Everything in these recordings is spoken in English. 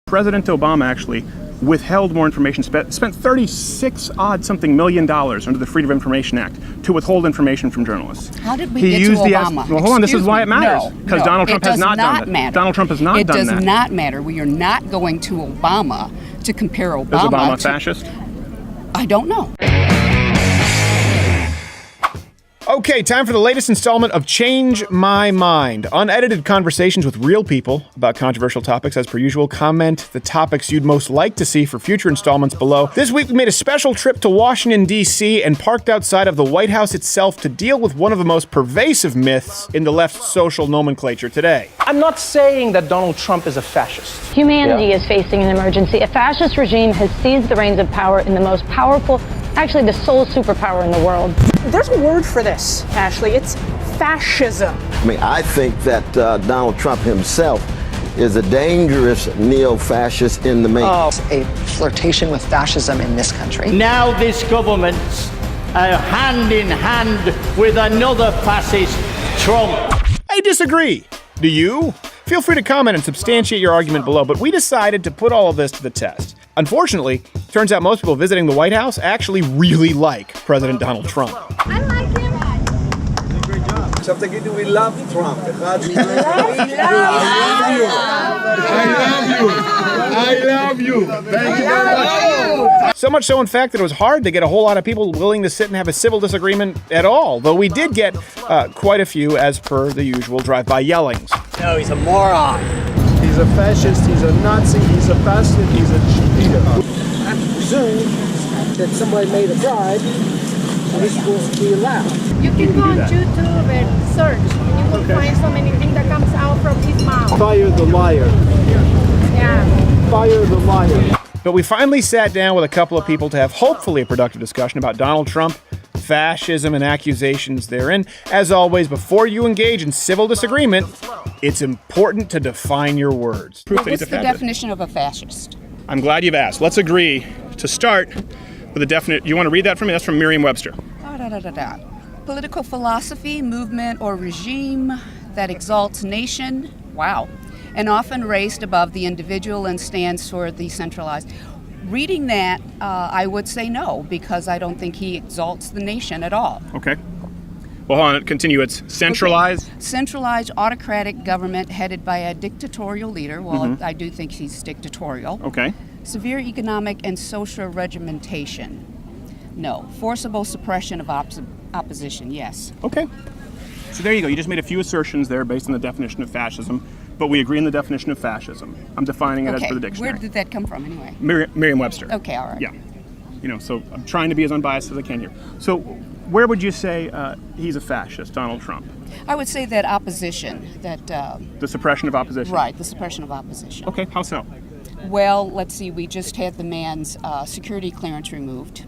President Obama actually withheld more information, spent 36 odd something million dollars under the Freedom of Information Act to withhold information from journalists. How did we get to Obama? Well, hold on, this is why it matters. Because Donald Trump has not done that. Donald Trump has not done that. It does not matter. We are not going to Obama to compare Obama to... Is Obama a fascist? I don't know. Okay, time for the latest installment of Change My Mind. Unedited conversations with real people about controversial topics. As per usual, comment the topics you'd most like to see for future installments below. This week we made a special trip to Washington, D.C. and parked outside of the White House itself to deal with one of the most pervasive myths in the left's social nomenclature today. I'm not saying that Donald Trump is a fascist. Humanity is facing an emergency. A fascist regime has seized the reins of power in the most powerful, actually the sole superpower in the world. There's a word for this, Ashley. It's fascism. I mean, I think that Donald Trump himself is a dangerous neo-fascist in the making. A flirtation with fascism in this country. Now this government's hand in hand with another fascist, Trump. I disagree. Do you? Feel free to comment and substantiate your argument below, but we decided to put all of this to the test. Unfortunately, turns out most people visiting the White House actually really like President Donald Trump. I like him. We love Trump. I love you. Thank you very much. So much so, in fact, that it was hard to get a whole lot of people willing to sit and have a civil disagreement at all, though we did get quite a few as per the usual drive-by yellings. No, he's a moron. He's a fascist, he's a Nazi, he's a bastard, he's a cheater. I presume that somebody made a bribe and he's supposed to be allowed. You can go on YouTube and search, and you will find so many things that comes out from his mouth. Fire the liar. Yeah. Fire the liar. But we finally sat down with a couple of people to have hopefully a productive discussion about Donald Trump, fascism, and accusations therein. As always, before you engage in civil disagreement, it's important to define your words. What's the definition of a fascist? I'm glad you've asked. Let's agree to start with a definite. You want to read that for me? That's from Merriam-Webster. Political philosophy, movement, or regime that exalts nation, and often raised above the individual and stands for the centralized. Reading that, I would say no, because I don't think he exalts the nation at all. Okay. Well, hold on, continue. It's centralized? Okay. Centralized autocratic government headed by a dictatorial leader. Well, I do think he's dictatorial. Okay. Severe economic and social regimentation. No. Forcible suppression of opposition, yes. Okay. So there you go. You just made a few assertions there based on the definition of fascism, but we agree on the definition of fascism. I'm defining it as per the dictionary. Where did that come from anyway? Merriam-Webster. Okay, all right. Yeah. So I'm trying to be as unbiased as I can here. So where would you say he's a fascist, Donald Trump? I would say that opposition, the suppression of opposition? Right, the suppression of opposition. Okay, how so? Well, let's see, we just had the man's security clearance removed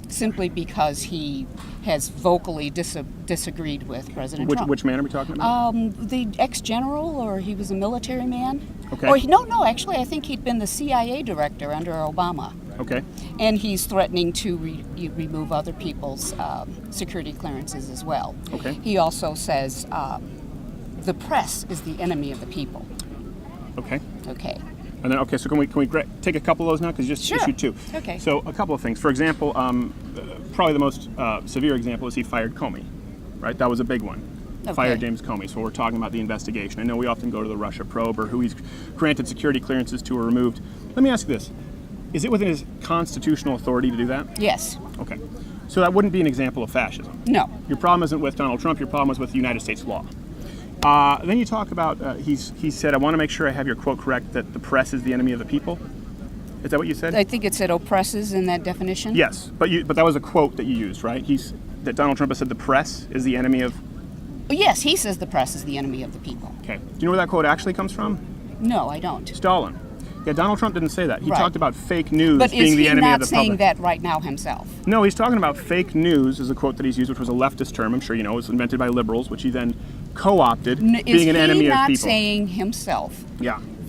simply because he has vocally disagreed with President Trump. Which man are we talking about? The ex-general, or he was a military man. Okay. Or no, actually, I think he'd been the CIA director under Obama. Okay. And he's threatening to remove other people's security clearances as well. Okay. He also says the press is the enemy of the people. Okay. Okay. And then, so can we take a couple of those now? Because you just issued two. Okay. So a couple of things. For example, probably the most severe example is he fired Comey, right? That was a big one. Okay. Fired James Comey. So we're talking about the investigation. I know we often go to the Russia probe or who he's granted security clearances to or removed. Let me ask you this. Is it within his constitutional authority to do that? Yes. Okay. So that wouldn't be an example of fascism. No. Your problem isn't with Donald Trump. Your problem is with United States law. Then you talk about, he said, I want to make sure I have your quote correct, that the press is the enemy of the people. Is that what you said? I think it said oppresses in that definition. Yes, but that was a quote that you used, right? That Donald Trump has said the press is the enemy of... Yes, he says the press is the enemy of the people. Okay. Do you know where that quote actually comes from? No, I don't. Stalin. Yeah, Donald Trump didn't say that. He Right. talked about fake news being the enemy of the public. But is he not saying that right now himself? No, he's talking about fake news is a quote that he's used, which was a leftist term, I'm sure you know. It was invented by liberals, which he then co-opted, being an enemy of people. Is he not saying himself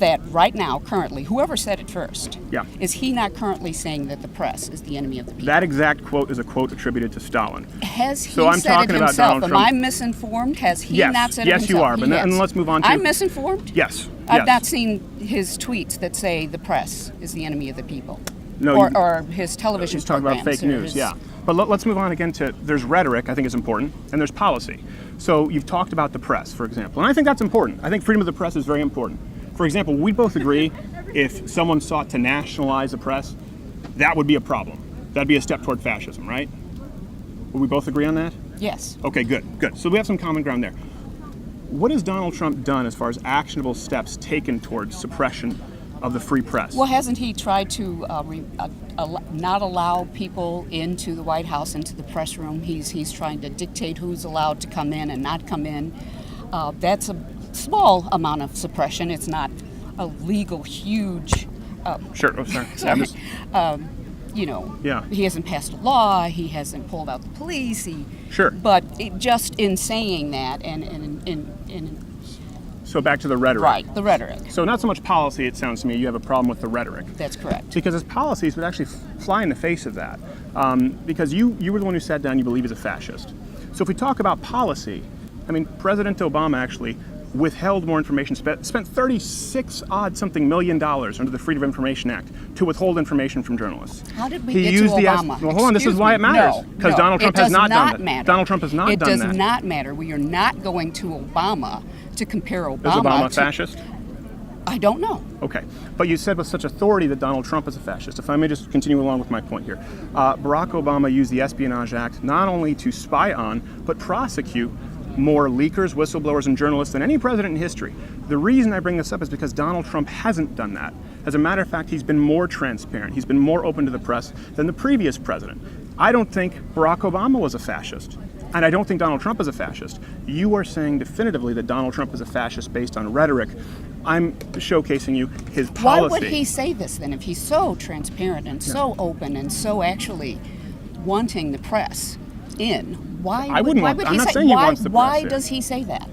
that right now, currently, whoever said it first, Yeah. is he not currently saying that the press is the enemy of the people? That exact quote is a quote attributed to Stalin. Has he So I'm said talking it about himself? Donald Am Trump. I misinformed? Has he Yes. not said Yes, it himself? you are. But He and has. let's move on to. I'm misinformed? Yes. I've yes. not seen his tweets that say the press is the enemy of the people. No, or his television He's talking about programs fake or news, his- yeah. But let's move on again to, there's rhetoric, I think is important, and there's policy. So you've talked about the press, for example, and I think that's important. I think freedom of the press is very important. For example, we both agree if someone sought to nationalize the press, that would be a problem. That'd be a step toward fascism, right? Would we both agree on that? Yes. Okay, good. So we have some common ground there. What has Donald Trump done as far as actionable steps taken towards suppression of the free press? Well, hasn't he tried to not allow people into the White House, into the press room? He's trying to dictate who's allowed to come in and not come in. That's a small amount of suppression. It's not a legal, huge. Sure. Oh, sorry. Sorry. Yeah. He hasn't passed a law. He hasn't pulled out the police. Sure. But just in saying that, and So back to the rhetoric. right, the rhetoric. So not so much policy, it sounds to me, you have a problem with the rhetoric. That's correct. Because his policies would actually fly in the face of that. Because you were the one who sat down, you believe he's a fascist. So if we talk about policy, I mean, President Obama actually withheld more information, spent $36-odd-something million under the Freedom of Information Act to withhold information from journalists. How did we He get used to the Obama? well, hold on, this is Excuse why it me. matters. Because No, Donald Trump it has does not done that. matter. Donald Trump has not It done that. does not matter. We are not going to Obama to compare Obama Is Obama a to... fascist? I don't know. Okay, but you said with such authority that Donald Trump is a fascist. If I may just continue along with my point here. Barack Obama used the Espionage Act not only to spy on, but prosecute more leakers, whistleblowers, and journalists than any president in history. The reason I bring this up is because Donald Trump hasn't done that. As a matter of fact, he's been more transparent. He's been more open to the press than the previous president. I don't think Barack Obama was a fascist. And I don't think Donald Trump is a fascist. You are saying definitively that Donald Trump is a fascist based on rhetoric. I'm showcasing you his policy. Why would he say this then if he's so transparent and so open and so actually wanting the press in? Why would he does he say that?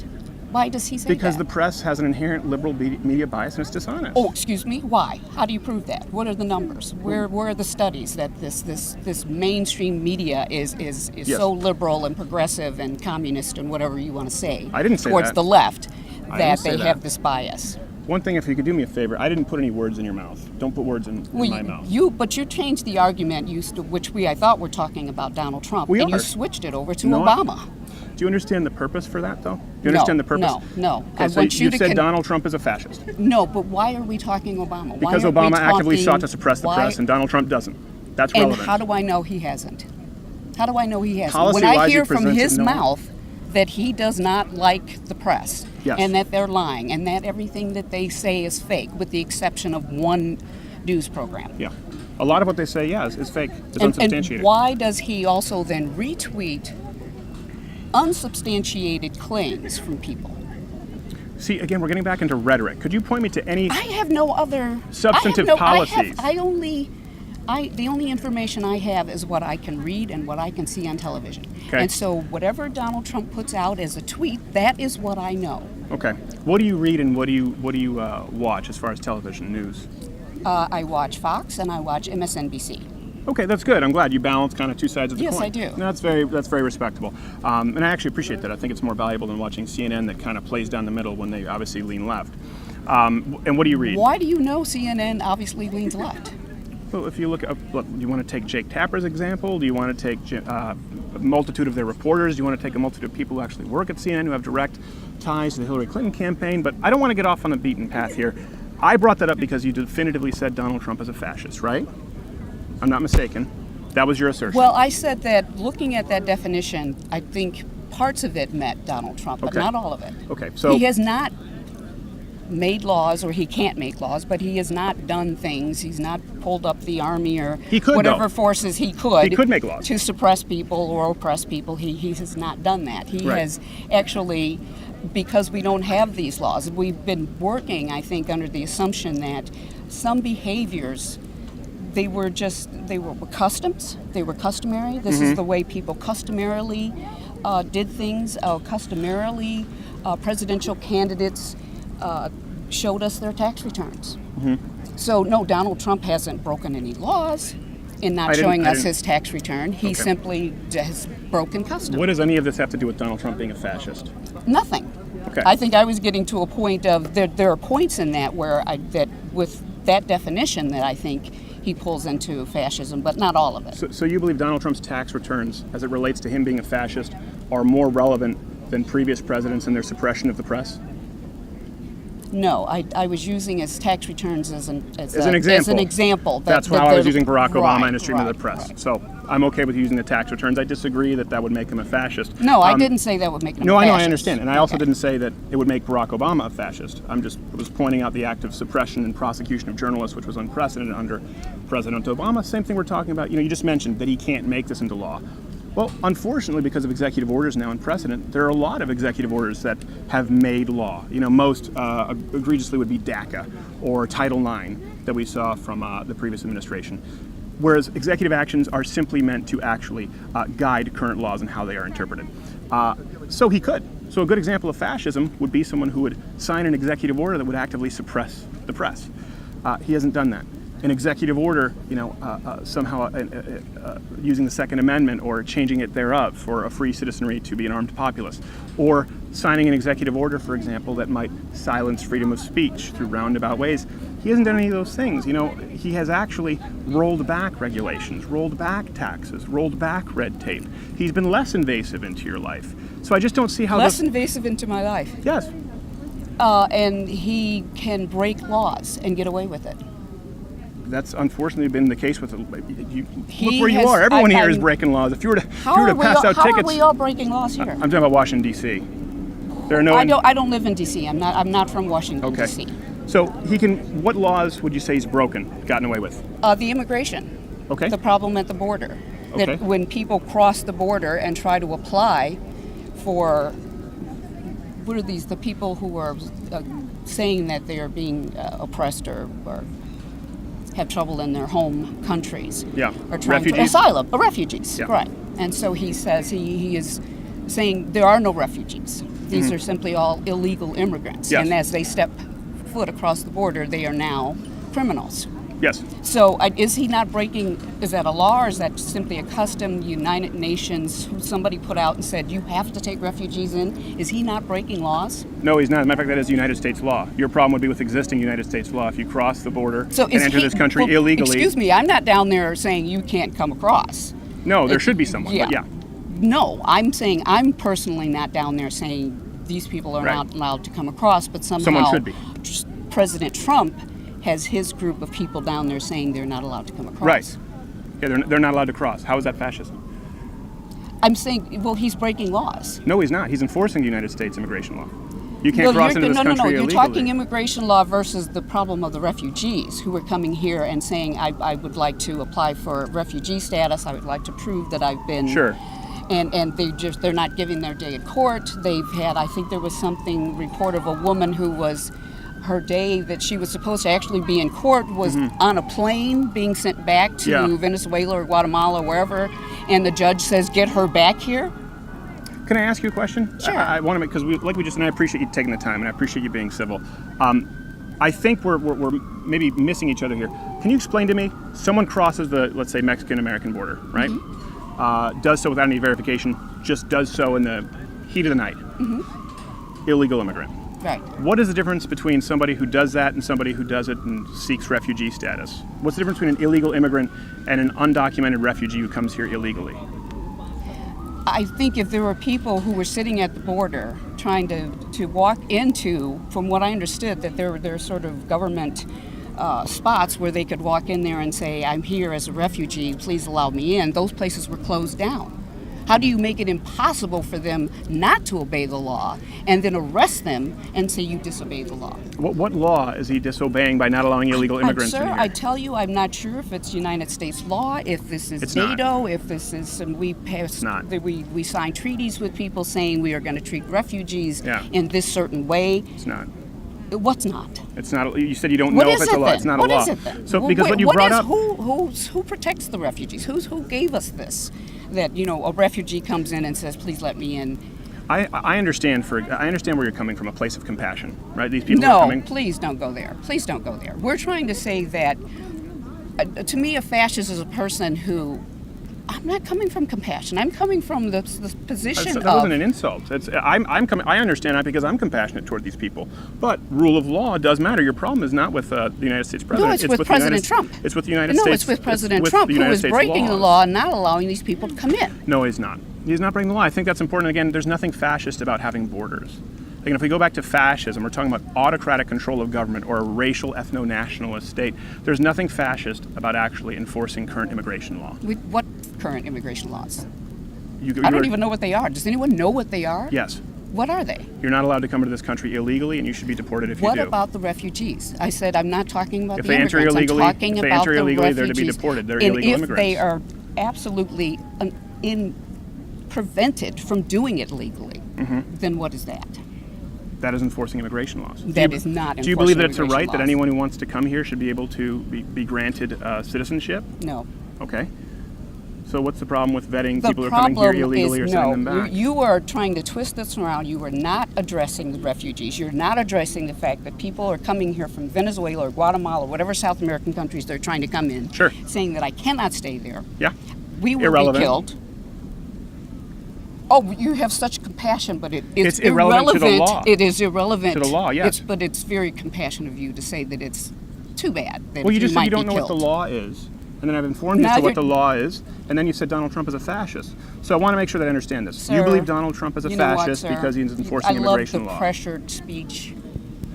Why does he say Because that? the press has an inherent liberal media bias and it's dishonest. Oh, excuse me. Why? How do you prove that? What are the numbers? Where are the studies that this mainstream media is Yes. so liberal and progressive and communist and whatever you want to say? I didn't say towards that. the left I that didn't say they that. have this bias. One thing, if you could do me a favor, I didn't put any words in your mouth. Don't put words in my mouth. But you changed the argument, which I thought were talking about Donald Trump, We and are. you switched it over to No, Obama. Do you understand the purpose for that, though? Do you understand the purpose? No. Okay, I so want you to said Donald Trump is a fascist. No, but why are we talking Obama? Because why aren't Obama we actively talking- sought to suppress the why- press, and Donald Trump doesn't. That's And relevant. how do I know he hasn't? How do I know he hasn't? Policy-wise, When I you hear from presented his no- mouth that he does not like the press, Yes. and that they're lying, and that everything that they say is fake, with the exception of one news program. Yeah. A lot of what they say, is fake. It's unsubstantiated. And why does he also then retweet unsubstantiated claims from people? See, again, we're getting back into rhetoric. Could you point me to any I have no other substantive I have policies? The only information I have is what I can read and what I can see on television. Okay. And so whatever Donald Trump puts out as a tweet, that is what I know. Okay. What do you read and what do you watch as far as television news? I watch Fox and I watch MSNBC. Okay, that's good. I'm glad you balance kind of two sides of the Yes, coin. I do. That's very respectable. And I actually appreciate that. I think it's more valuable than watching CNN that kind of plays down the middle when they obviously lean left. And what do you read? Why do you know CNN obviously leans left? Well, if you look, do you want to take Jake Tapper's example? Do you want to take a multitude of their reporters? Do you want to take a multitude of people who actually work at CNN who have direct ties to the Hillary Clinton campaign? But I don't want to get off on the beaten path here. I brought that up because you definitively said Donald Trump is a fascist, right? I'm not mistaken. That was your assertion. Well, I said that looking at that definition, I think parts of it met Donald Trump, but Okay. not all of it. Okay, so He has not made laws, or he can't make laes, but he has not done things. He's not pulled up the army or He could, whatever though. forces he could. He could make laws. To suppress people or oppress people. He has not done that. He Right. has actually, because we don't have these laws, we've been working, I think, under the assumption that some behaviors, they were customs, they were customary. This is the way people customarily did things. Customarily, presidential candidates showed us their tax returns. So no, Donald Trump hasn't broken any laws in not showing us his tax return. He simply has broken custom. What does any of this have to do with Donald Trump being a fascist? Nothing. Okay. I think I was getting to a point of there are points in that where that with that definition that I think he pulls into fascism, but not all of it. So you believe Donald Trump's tax returns, as it relates to him being a fascist, are more relevant than previous presidents in their suppression of the press? No, I was using his tax returns as an example. As an example. That's how I was using Barack Obama in his treatment of the press. Right. So I'm okay with using the tax returns. I disagree that would make him a fascist. No, I didn't say that would make him a fascist. No, I know, I understand. And I also didn't say that it would make Barack Obama a fascist. I was pointing out the active suppression and prosecution of journalists, which was unprecedented under President Obama. Same thing we're talking about. You just mentioned that he can't make this into law. Well, unfortunately, because of executive orders now in precedent, there are a lot of executive orders that have made law. Most egregiously would be DACA or Title IX that we saw from the previous administration. Whereas executive actions are simply meant to actually guide current laws and how they are interpreted. So he could. So a good example of fascism would be someone who would sign an executive order that would actively suppress the press. He hasn't done that. An executive order, somehow using the Second Amendment or changing it thereof for a free citizenry to be an armed populace, or signing an executive order, for example, that might silence freedom of speech through roundabout ways. He hasn't done any of those things. He has actually rolled back regulations, rolled back taxes, rolled back red tape. He's been less invasive into your life. So I just don't see how less invasive into my life. Yes. And he can break laws and get away with it. That's unfortunately been the case with look where you are. Everyone here is breaking laws. If you were to pass out tickets, how are we all breaking laws here? I'm talking about Washington D.C. There are no. I don't live in D.C. I'm not from Washington D.C. So he can. What laws would you say he's gotten away with? The immigration. Okay. The problem at the border. Okay. That when people cross the border and try to apply for what are these? The people who are saying that they are being oppressed or have trouble in their home countries. Yeah. Or trying refugees. Refugees. Yeah. Right. And so he says he is saying there are no refugees. These are simply all illegal immigrants. Yes. And as they step foot across the border, they are now criminals. Yes. So is he not breaking, is that a law or is that simply a custom United Nations somebody put out and said you have to take refugees in? Is he not breaking laws? No, he's not. As a matter of fact, that is United States law. Your problem would be with existing United States law. If you cross the border and enter this country illegally. Excuse me, I'm not down there saying you can't come across. No, there should be someone, but yeah. No, I'm saying I'm personally not down there saying these people are not allowed to come across, but somehow someone should be. President Trump has his group of people down there saying they're not allowed to come across. Right. Yeah, they're not allowed to cross. How is that fascism? I'm saying, well, he's breaking laws. No, he's not. He's enforcing the United States immigration law. You can't cross into this country illegally. You're talking immigration law versus the problem of the refugees who are coming here and saying, I would like to apply for refugee status. I would like to prove that I've been. Sure. And they're not giving their day at court. They've had, I think there was something report of a woman who was, her day that she was supposed to actually be in court was on a plane being sent back to Venezuela or Guatemala or wherever, and the judge says, get her back here. Can I ask you a question? Sure. I want to make, because and I appreciate you taking the time, and I appreciate you being civil. I think we're maybe missing each other here. Can you explain to me, someone crosses the, let's say, Mexican-American border, right? Does so without any verification, just does so in the heat of the night. Illegal immigrant. Right. What is the difference between somebody who does that and somebody who does it and seeks refugee status? What's the difference between an illegal immigrant and an undocumented refugee who comes here illegally? I think if there were people who were sitting at the border trying to walk into, from what I understood, that there are sort of government spots where they could walk in there and say, I'm here as a refugee, please allow me in, those places were closed down. How do you make it impossible for them not to obey the law and then arrest them and say you disobeyed the law? What law is he disobeying by not allowing illegal immigrants in here? I tell you, I'm not sure if it's United States law, if this is NATO, if this is we sign treaties with people saying we are going to treat refugees in this certain way. It's not. What's not? It's not. You said you don't know if it's a law. It's not a law. What is it then? So because what you brought up, who protects the refugees? Who gave us this? That a refugee comes in and says, "Please let me in." I understand where you're coming from, a place of compassion, right? These people are coming. No, please don't go there. Please don't go there. We're trying to say that, to me, a fascist is a person who, I'm not coming from compassion. I'm coming from the position that wasn't an insult. I understand that because I'm compassionate toward these people. But rule of law does matter. Your problem is not with the United States president. No, it's with President Trump. It's with the United States. No, it's with President Trump, who is breaking the law and not allowing these people to come in. No, he's not. He's not breaking the law. I think that's important. Again, there's nothing fascist about having borders. Again, if we go back to fascism, we're talking about autocratic control of government or a racial ethno-nationalist state. There's nothing fascist about actually enforcing current immigration law. What current immigration laws? I don't even know what they are. Does anyone know what they are? Yes. What are they? You're not allowed to come into this country illegally, and you should be deported if you do. What about the refugees? I said I'm not talking about if the they enter immigrants. illegally, I'm talking if they about enter the illegally, refugees. they're to be deported. They're and illegal if immigrants. they are absolutely prevented from doing it legally, then what is that? That is enforcing immigration laws. That is not enforcing Do you believe that it's a immigration right that laws. anyone who wants to come here should be able to be granted citizenship? No. Okay. So what's the problem with vetting The people who are coming here problem illegally is or sending them back? You are trying to twist this around. You are not addressing the refugees. You're not addressing the fact that people are coming here from Venezuela or Guatemala or whatever South American countries they're trying to come in. Sure. Saying that I cannot stay there. Yeah. We will Irrelevant. be killed. Oh, you have such compassion, but it's irrelevant to the law. It is irrelevant To the law, yes. But it's very compassionate of you to say that it's too bad. That Well, you just said might you don't be know what killed. the law is, and then I've informed you as to what the law is, and then you said Donald Trump is a fascist. So I want to make sure that I understand this. Sir, you believe Donald Trump is a you know what, fascist sir? because he's enforcing immigration I love the law. pressured speech.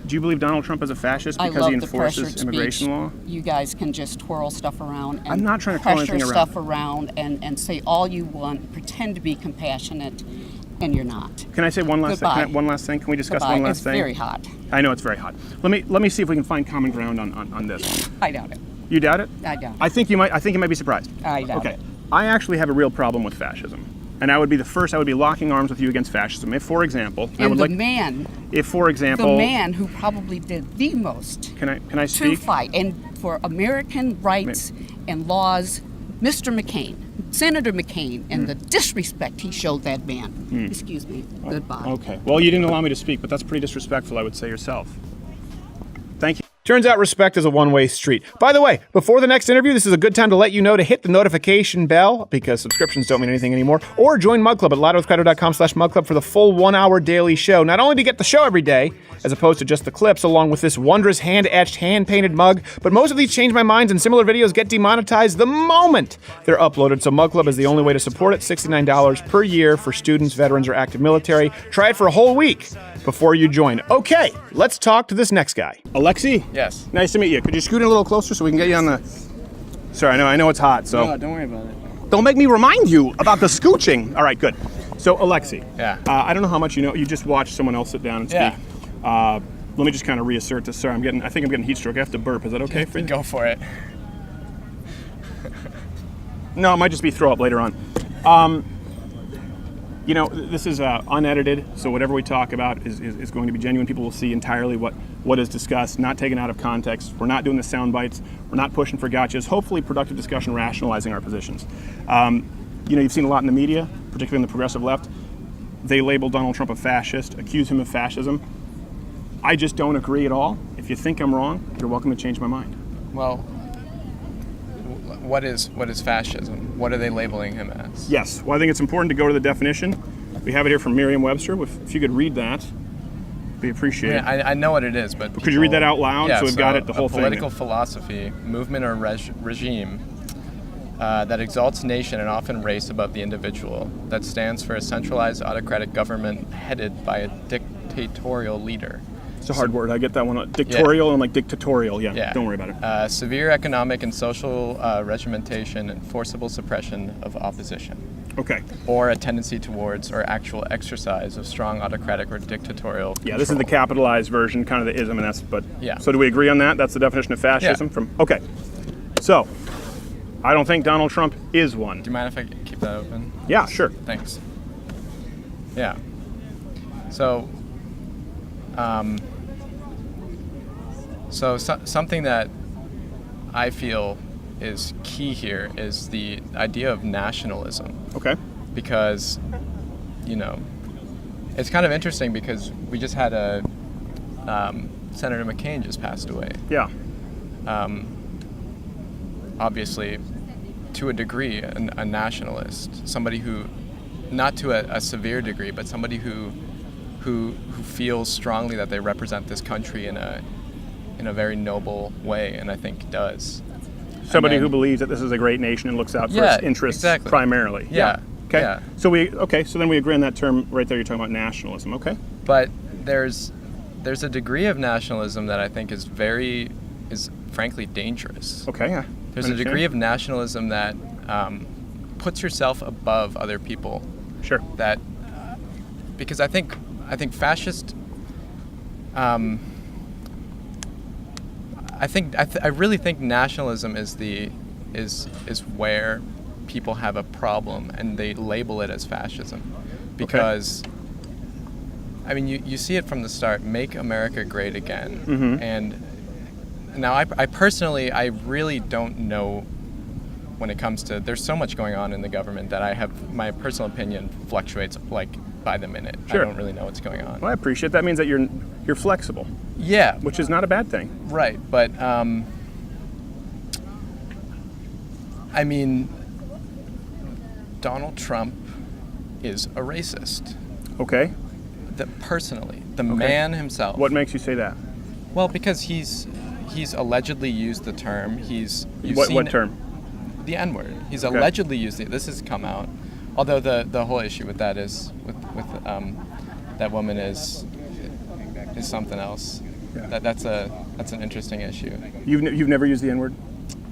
Do you believe Donald Trump is a fascist I because love he the enforces pressured immigration speech. law? You guys can just twirl stuff around and I'm not trying to twirl pressure anything stuff around and say all you want, pretend to be compassionate, and you're not. Can I say one last Goodbye. thing? One last thing? Can we discuss Goodbye. one last It's thing? very hot. I know it's very hot. Let me see if we can find common ground on this. I doubt it. You doubt it? I doubt it. I think you might be surprised. I doubt Okay. it. I actually have a real problem with fascism. And I would be the first, I would be locking arms with you against fascism. If, for example, I And would the like, man, if, for example, the man who probably did the most can I to speak? fight and for American rights and laws, Mr. McCain, Senator McCain, and the disrespect he showed that man. Excuse me. Goodbye. Okay. Well, you didn't allow me to speak, but that's pretty disrespectful, I would say yourself. Thank you. Turns out respect is a one-way street. By the way, before the next interview, this is a good time to let you know to hit the notification bell, because subscriptions don't mean anything anymore, or join Mug Club at louderwithcrowder.com/mugclub for the full 1-hour daily show. Not only to get the show every day, as opposed to just the clips, along with this wondrous hand-etched, hand-painted mug, but most of these Change My Minds and similar videos get demonetized the moment they're uploaded, so Mug Club is the only way to support it. $69 per year for students, veterans, or active military. Try it for a whole week before you join. Okay, let's talk to this next guy. Alexi? Yes. Nice to meet you. Could you scoot in a little closer so we can get you on the... Sorry, I know it's hot, so... No, don't worry about it. Don't make me remind you about the scooching. All right, good. So, Alexi. Yeah. I don't know how much you know. You just watched someone else sit down and speak. Yeah. Let me just kind of reassert this. Sorry, I think I'm getting heat stroke. I have to burp. Is that okay for you? Go for it. No, it might just be throw up later on. This is unedited, so whatever we talk about is going to be genuine. People will see entirely what is discussed, not taken out of context. We're not doing the sound bites. We're not pushing for gotchas. Hopefully, productive discussion, rationalizing our positions. You've seen a lot in the media, particularly in the progressive left. They label Donald Trump a fascist, accuse him of fascism. I just don't agree at all. If you think I'm wrong, you're welcome to change my mind. Well, what is fascism? What are they labeling him as? Yes. Well, I think it's important to go to the definition. We have it here from Merriam-Webster. If you could read that, it'd be appreciated. Yeah, I know what it is, but could you read that out loud so we've got it, the whole thing? Political philosophy, movement or regime that exalts nation and often race above the individual, that stands for a centralized autocratic government headed by a dictatorial leader. It's a hard word. I get that one. Dictatorial and like dictatorial. Yeah. Don't worry about it. Severe economic and social regimentation and forcible suppression of opposition. Okay. Or a tendency towards or actual exercise of strong autocratic or dictatorial control. Yeah, this is the capitalized version, kind of the ism, and that's. But yeah. So do we agree on that? That's the definition of fascism. Yeah. Okay. So, I don't think Donald Trump is one. Do you mind if I keep that open? Yeah, sure. Thanks. Yeah. So. Something that I feel is key here is the idea of nationalism. Okay. Because, it's kind of interesting because we just had Senator McCain just passed away. Yeah. Obviously, to a degree, a nationalist, somebody who, not to a severe degree, but somebody who feels strongly that they represent this country in a very noble way, and I think does. Somebody who believes that this is a great nation and looks out for its interests primarily. Yeah. Okay. Yeah. So then we agree on that term right there. You're talking about nationalism. Okay. But there's a degree of nationalism that I think is frankly dangerous. Okay. Yeah. There's a degree of nationalism that puts yourself above other people. Sure. That because I think fascist. I really think nationalism is where people have a problem and they label it as fascism, because I mean you see it from the start. Make America great again, and now I personally really don't know when it comes to, there's so much going on in the government that my personal opinion fluctuates like by the minute. Sure. I don't really know what's going on. Well, I appreciate that. Means that you're flexible. Yeah. Which is not a bad thing. Right, but I mean, Donald Trump is a racist. Okay. Personally, the man himself. What makes you say that? Well, because he's allegedly used the term. What term? The N-word. He's allegedly used it. This has come out. Although the whole issue with that is with that woman is something else. Yeah. That's an interesting issue. You've never used the N-word?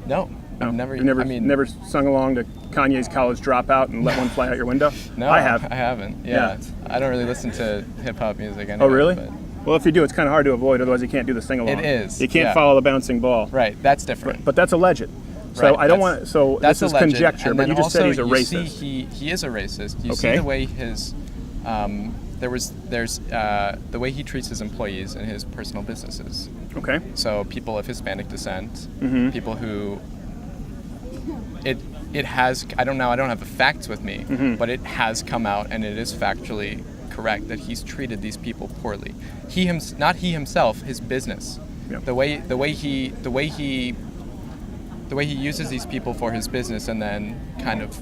No. I've never. Never sung along to Kanye's College Dropout and let one fly out your window? No, I have. I haven't. Yeah. I don't really listen to hip hop music anyway. Oh, really? But well, if you do, it's kind of hard to avoid. Otherwise, you can't do the sing along. It is. You can't follow the bouncing ball. Right. That's different. But that's alleged. So right. I don't want. So that's this is alleged. conjecture. But you just said he's a racist. See, he is a racist. You see the way his there's the way he treats his employees in his personal businesses. Okay. So people of Hispanic descent, people who it has, I don't have the facts with me, but it has come out and it is factually correct that he's treated these people poorly. Not he himself, his business. Yep. The way he uses these people for his business and then kind of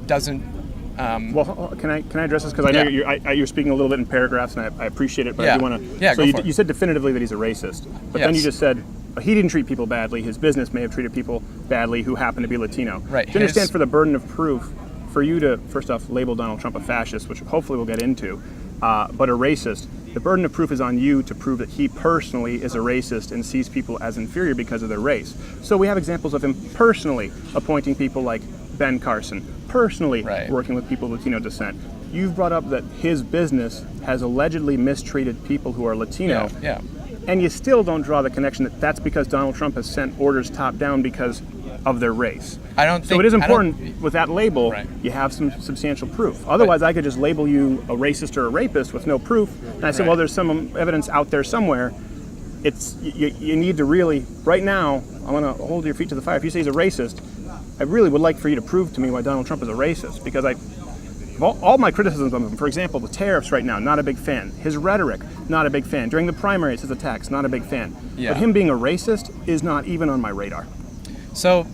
doesn't. Well, can I address this? Because I know you're speaking a little bit in paragraphs, and I appreciate it, but I do want to. Yeah, so you said definitively that he's a racist, but then you just said he didn't treat people badly. His business may have treated people badly who happen to be Latino. Right. Do you understand, for the burden of proof, for you to first off label Donald Trump a fascist, which hopefully we'll get into, but a racist, the burden of proof is on you to prove that he personally is a racist and sees people as inferior because of their race. So we have examples of him personally appointing people like Ben Carson, personally working with people of Latino descent. You've brought up that his business has allegedly mistreated people who are Latino. Yeah. And you still don't draw the connection that that's because Donald Trump has sent orders top down because of their race. I don't think so. It is important with that label, you have some substantial proof. Otherwise, I could just label you a racist or a rapist with no proof, and I say, well, there's some evidence out there somewhere. It's you need to really, right now, I want to hold your feet to the fire. If you say he's a racist, I really would like for you to prove to me why Donald Trump is a racist, because all my criticisms of him, for example, the tariffs right now, not a big fan. His rhetoric, not a big fan. During the primaries, his attacks, not a big fan. Yeah. But him being a racist is not even on my radar. So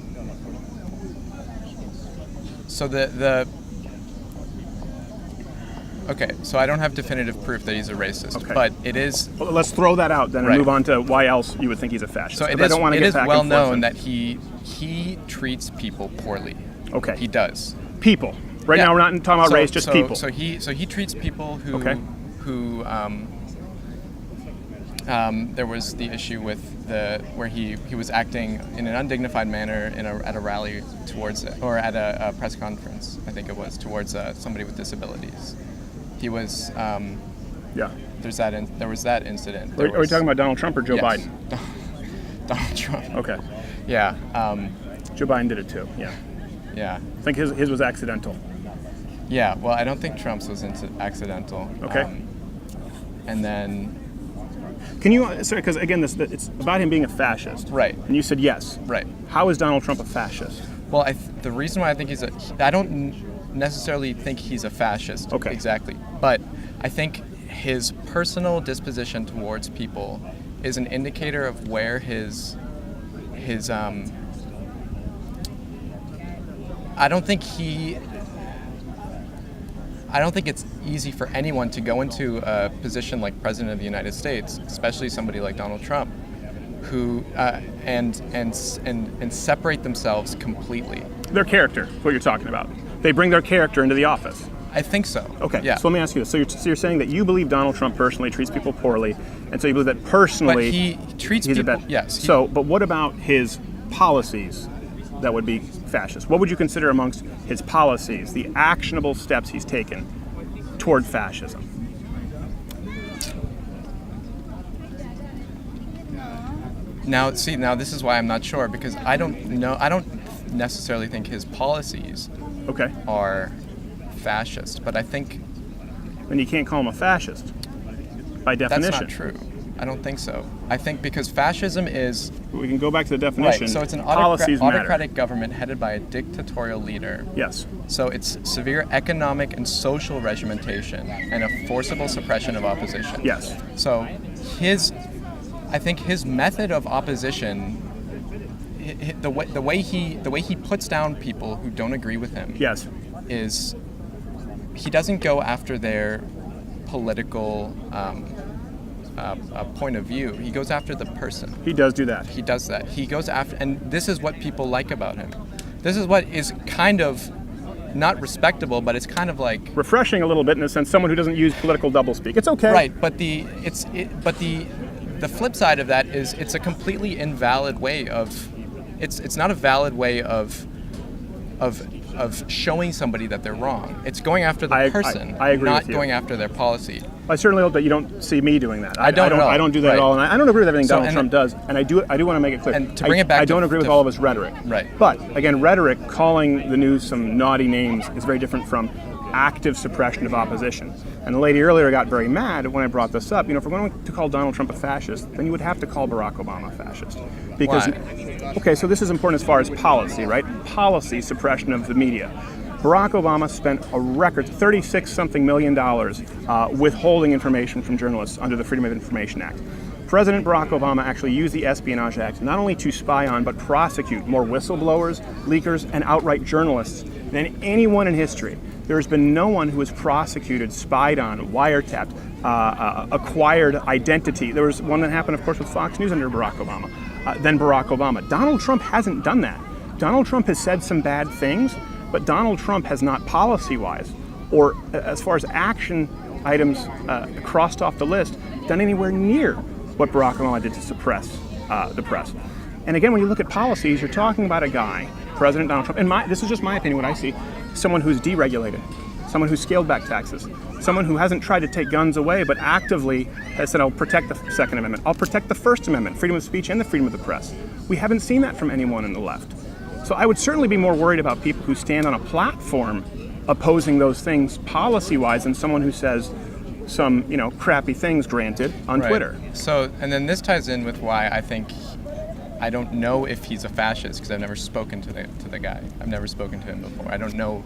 the okay, so I don't have definitive proof that he's a racist, but it is. Well, let's throw that out then and move on to why else you would think he's a fascist. So it is well known that he treats people poorly. Okay. He does. People. Right now we're not talking about race, just people. So he treats people who there was the issue with where he was acting in an undignified manner at a rally or at a press conference, I think it was, towards somebody with disabilities. He was there was that incident. Are we talking about Donald Trump or Joe Biden? Donald Trump. Okay. Yeah. Joe Biden did it too. Yeah. Yeah. I think his was accidental. Yeah. Well, I don't think Trump's was accidental. Okay. And then. Can you, sorry, because again, it's about him being a fascist. Right. And you said yes. Right. How is Donald Trump a fascist? Well, the reason why I think necessarily think he's a fascist. Okay. Exactly. But I think his personal disposition towards people is an indicator of where his I don't think it's easy for anyone to go into a position like President of the United States, especially somebody like Donald Trump, who and separate themselves completely. Their character, what you're talking about. They bring their character into the office. I think so. Okay, yeah. so let me ask you this. So you're saying that you believe Donald Trump personally treats people poorly, and so you believe that personally But he treats he's people, a bad. yes. But what about his policies that would be fascist? What would you consider amongst his policies, the actionable steps he's taken toward fascism? Now this is why I'm not sure, because I don't necessarily think his policies are fascist, but I think... And you can't call him a fascist, by definition. That's not true. I don't think so. I think because fascism is... We can go back to the definition. Right, so it's an policies matter. autocratic government headed by a dictatorial leader. Yes. So it's severe economic and social regimentation and a forcible suppression of opposition. Yes. So I think his method of opposition, the way he puts down people who don't agree with him, yes, is he doesn't go after their political point of view. He goes after the person. He does do that. He does that. He goes after, and this is what people like about him. This is what is kind of not respectable, but it's kind of like refreshing a little bit in a sense. Someone who doesn't use political doublespeak. It's okay. Right, but the flip side of that is it's a completely invalid way of. It's not a valid way of showing somebody that they're wrong. It's going after the person, I agree not with you. going after their policy. I certainly hope that you don't see me doing that. I don't do that right. at all, and I don't agree with everything Donald Trump does. And I do want to make it clear. And to bring it back, I don't agree with all of his rhetoric. Right. But again, rhetoric, calling the news some naughty names, is very different from active suppression of opposition. And the lady earlier got very mad when I brought this up. If we're going to call Donald Trump a fascist, then you would have to call Barack Obama a fascist. Because, why? Okay, so this is important as far as policy, right? Policy suppression of the media. Barack Obama spent a record $36-something million withholding information from journalists under the Freedom of Information Act. President Barack Obama actually used the Espionage Act not only to spy on, but prosecute more whistleblowers, leakers, and outright journalists than anyone in history. There's been no one who was prosecuted, spied on, wiretapped, acquired identity. There was one that happened, of course, with Fox News under Barack Obama, then Barack Obama. Donald Trump hasn't done that. Donald Trump has said some bad things, but Donald Trump has not policy-wise, or as far as action items crossed off the list, done anywhere near what Barack Obama did to suppress the press. And again, when you look at policies, you're talking about a guy, President Donald Trump, and this is just my opinion, what I see, someone who's deregulated, someone who's scaled back taxes, someone who hasn't tried to take guns away, but actively has said, I'll protect the Second Amendment, I'll protect the First Amendment, freedom of speech and the freedom of the press. We haven't seen that from anyone in the left. So I would certainly be more worried about people who stand on a platform opposing those things policy-wise than someone who says some, crappy things, granted, on Twitter. So, and then this ties in with why I don't know if he's a fascist, because I've never spoken to the guy. I've never spoken to him before. I don't know.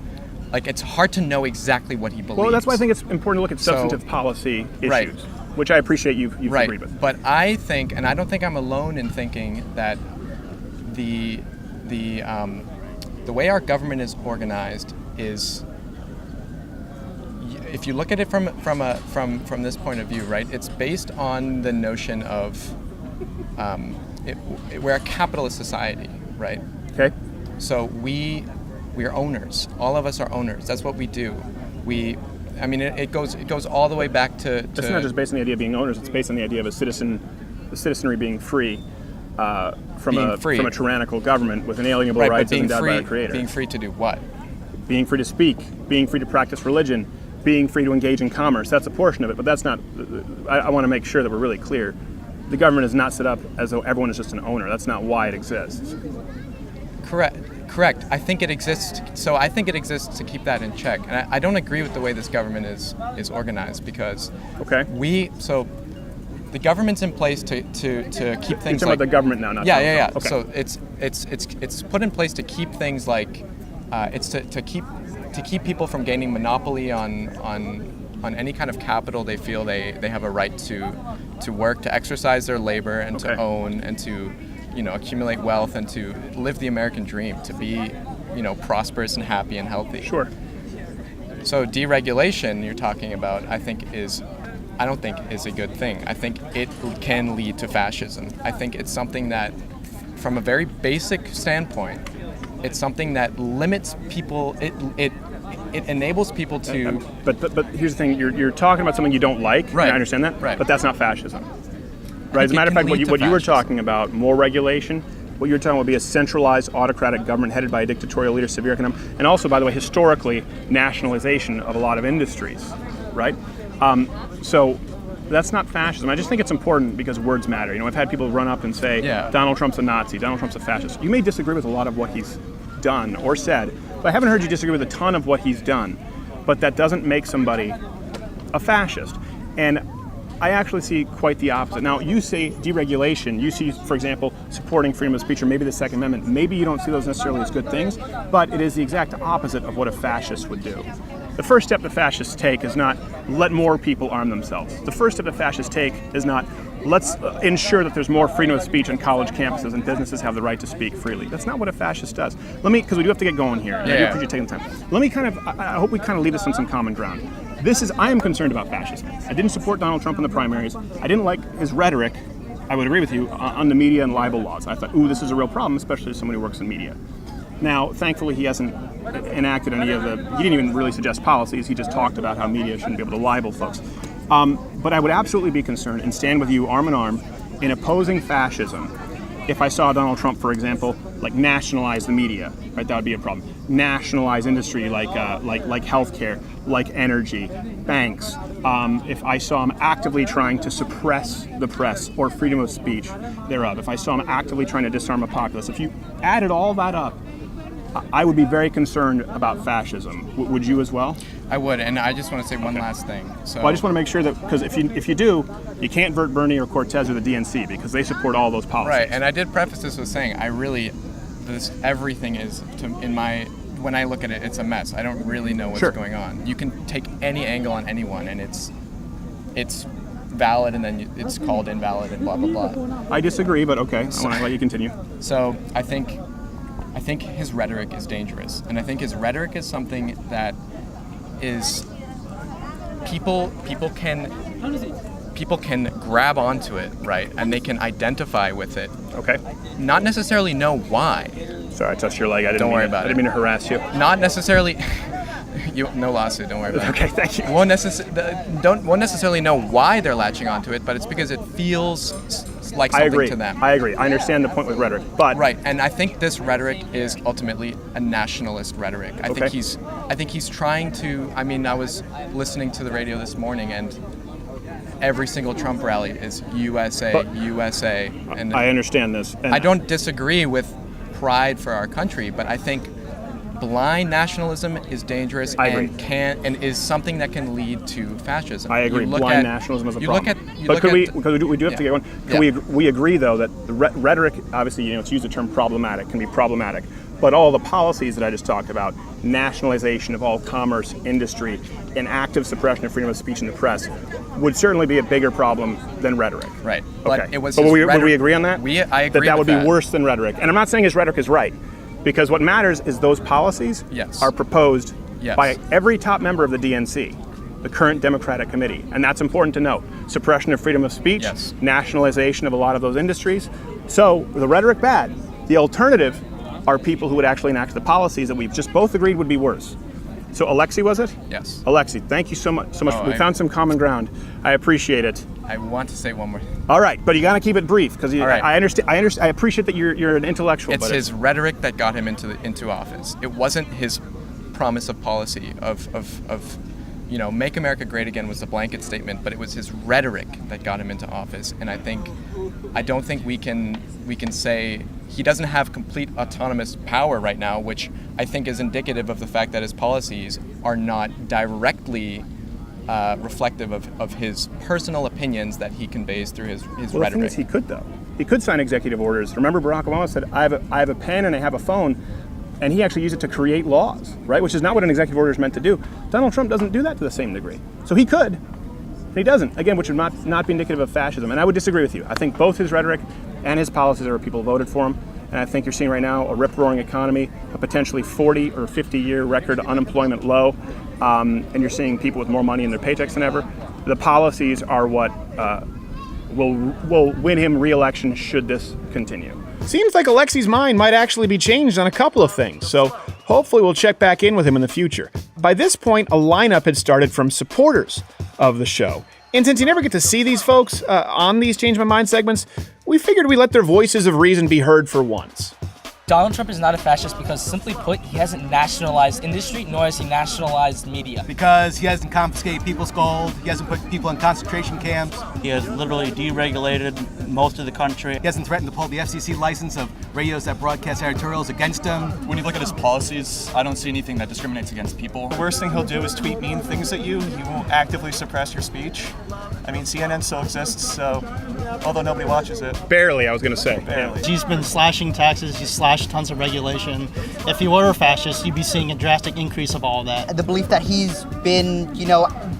It's hard to know exactly what he believes. Well, that's why I think it's important to look at substantive policy issues, which I appreciate you've agreed with. But I think, and I don't think I'm alone in thinking, that the way our government is organized is, if you look at it from this point of view, right? It's based on the notion of we're a capitalist society, right? Okay. So we are owners. All of us are owners. That's what we do. It goes all the way back to. It's not just based on the idea of being owners. It's based on the idea of the citizenry being free. From a tyrannical government with inalienable rights as endowed by a creator. Being free to do what? Being free to speak, being free to practice religion, being free to engage in commerce. That's a portion of it, but that's not. I want to make sure that we're really clear. The government is not set up as though everyone is just an owner. That's not why it exists. Correct. I think it exists. So I think it exists to keep that in check. And I don't agree with the way this government is organized, because the government's in place to keep things. You're talking like about the government now, not yeah. Okay. So it's put in place to keep things like it's to keep to keep people from gaining monopoly on any kind of capital they feel they have a right to work, to exercise their labor, and to own, and to accumulate wealth, and to live the American dream, to be prosperous and happy and healthy. Sure. So deregulation you're talking about, I don't think is a good thing. I think it can lead to fascism. I think it's something that, from a very basic standpoint, it's something that limits people. It enables people to. But here's the thing: you're talking about something you don't like. Right. And I understand that. Right. But that's not fascism. Right. As a matter of fact, what you were talking about, more regulation. What you're talking about would be a centralized autocratic government headed by a dictatorial leader, severe economic, and also, by the way, historically, nationalization of a lot of industries. Right. So that's not fascism. I just think it's important because words matter. I've had people run up and say, Donald Trump's a Nazi, Donald Trump's a fascist. You may disagree with a lot of what he's done or said, but I haven't heard you disagree with a ton of what he's done. But that doesn't make somebody a fascist. And I actually see quite the opposite. Now, you say deregulation. You see, for example, supporting freedom of speech or maybe the Second Amendment. Maybe you don't see those necessarily as good things, but it is the exact opposite of what a fascist would do. The first step that fascists take is not let more people arm themselves. The first step that fascists take is not let's ensure that there's more freedom of speech on college campuses and businesses have the right to speak freely. That's not what a fascist does. Because we do have to get going here. And I do appreciate taking the time. Let me I hope we kind of leave this on some common ground. I am concerned about fascism. I didn't support Donald Trump in the primaries. I didn't like his rhetoric, I would agree with you, on the media and libel laws. I thought, this is a real problem, especially as someone who works in media. Now, thankfully, he hasn't enacted any of he didn't even really suggest policies. He just talked about how media shouldn't be able to libel folks. But I would absolutely be concerned and stand with you arm in arm in opposing fascism if I saw Donald Trump, for example, nationalize the media, right? That would be a problem. Nationalize industry like healthcare, like energy, banks. If I saw him actively trying to suppress the press or freedom of speech thereof, if I saw him actively trying to disarm a populace, if you added all that up, I would be very concerned about fascism. Would you as well? I would, and I just want to say one last thing. So, I just want to make sure that, because if you do, you can't vert Bernie or Cortez or the DNC because they support all those policies. Right, and I did preface this with saying everything is, when I look at it, it's a mess. I don't really know what's going on. You can take any angle on anyone, and it's valid, and then it's called invalid, and blah blah blah. I disagree, but okay. I want to let you continue. So I think his rhetoric is dangerous, and I think his rhetoric is something that is people can grab onto it, right, and they can identify with it. Okay. Not necessarily know why. Sorry, I touched your leg. Don't worry about it. I didn't mean to harass you. Not necessally. No lawsuit. Don't worry about it. Okay, thank you. Won't necessarily know why they're latching onto it, but it's because it feels like something to them. I agree. I understand the point with rhetoric, but right. And I think this rhetoric is ultimately a nationalist rhetoric. I think he's trying to. I mean, I was listening to the radio this morning, and every single Trump rally is USA, USA. And I understand this. And I don't disagree with pride for our country, but I think blind nationalism is dangerous and is something that can lead to fascism. I agree. Blind nationalism is a problem. Because we do have to get one. We agree though that the rhetoric, obviously, it's used the term problematic, can be problematic. But all the policies that I just talked about, nationalization of all commerce, industry, and active suppression of freedom of speech in the press, would certainly be a bigger problem than rhetoric. Right. Okay. But would we agree on that? I agree that would be worse than rhetoric. And I'm not saying his rhetoric is right, because what matters is those policies are proposed by every top member of the DNC, the current Democratic Committee. And that's important to note. Suppression of freedom of speech, nationalization of a lot of those industries. So the rhetoric bad. The alternative are people who would actually enact the policies that we've just both agreed would be worse. So Alexi, was it? Yes. Alexi, thank you so much. We found some common ground. I appreciate it. I want to say one more. All right, but you got to keep it brief because I understand. I appreciate that you're an intellectual. It's his rhetoric that got him into office. It wasn't his promise of policy of make America great again was the blanket statement, but it was his rhetoric that got him into office. And I don't think we can say he doesn't have complete autonomous power right now, which I think is indicative of the fact that his policies are not directly reflective of his personal opinions that he conveys through his rhetoric. The thing is, he could though. He could sign executive orders. Remember, Barack Obama said, "I have a pen and I have a phone. and he actually used it to create laws, right? Which is not what an executive order is meant to do. Donald Trump doesn't do that to the same degree. So he could, and he doesn't. Again, which would not be indicative of fascism. And I would disagree with you. I think both his rhetoric and his policies are what people voted for him. And I think you're seeing right now a rip-roaring economy, a potentially 40 or 50-year record unemployment low, and you're seeing people with more money in their paychecks than ever. The policies are what will win him re-election should this continue. Seems like Alexi's mind might actually be changed on a couple of things, so hopefully we'll check back in with him in the future. By this point, a lineup had started from supporters of the show. And since you never get to see these folks on these Change My Mind segments, we figured we'd let their voices of reason be heard for once. Donald Trump is not a fascist because, simply put, he hasn't nationalized industry, nor has he nationalized media. Because he hasn't confiscated people's gold, he hasn't put people in concentration camps. He has literally deregulated most of the country. He hasn't threatened to pull the FCC license of radios that broadcast editorials against him. When you look at his policies, I don't see anything that discriminates against people. The worst thing he'll do is tweet mean things at you. He won't actively suppress your speech. I mean, CNN still exists, so although nobody watches it. Barely, I was going to say. Barely. He's been slashing taxes, he's slashed tons of regulation. If he were a fascist, you'd be seeing a drastic increase of all of that. The belief that he's been,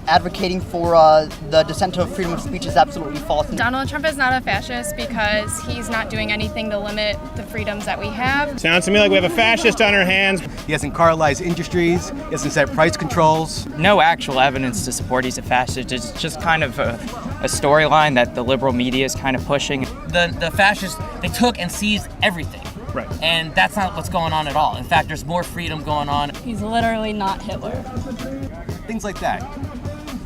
advocating for the descent of freedom of speech is absolutely false. Donald Trump is not a fascist because he's not doing anything to limit the freedoms that we have. Sounds to me like we have a fascist on our hands. He hasn't cartelized industries, he hasn't set price controls. No actual evidence to support he's a fascist. It's just kind of a storyline that the liberal media is kind of pushing. The fascists, they took and seized everything. Right. And that's not what's going on at all. In fact, there's more freedom going on. He's literally not Hitler. Things like that.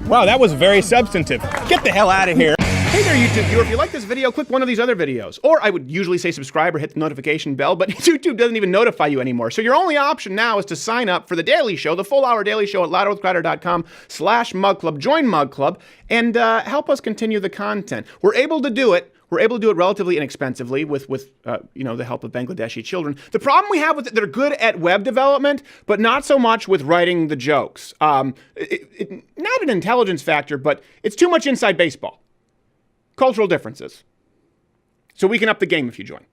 Wow, that was very substantive. Get the hell out of here. Hey there, YouTube viewer. If you like this video, click one of these other videos. Or I would usually say subscribe or hit the notification bell, but YouTube doesn't even notify you anymore. So your only option now is to sign up for the Daily Show, the full-hour Daily Show at louderwithcrowder.com/Mug Club. Join Mug Club and help us continue the content. We're able to do it. We're able to do it relatively inexpensively with the help of Bangladeshi children. The problem we have with it, they're good at web development, but not so much with writing the jokes. Not an intelligence factor, but it's too much inside baseball. Cultural differences. So we can up the game if you join.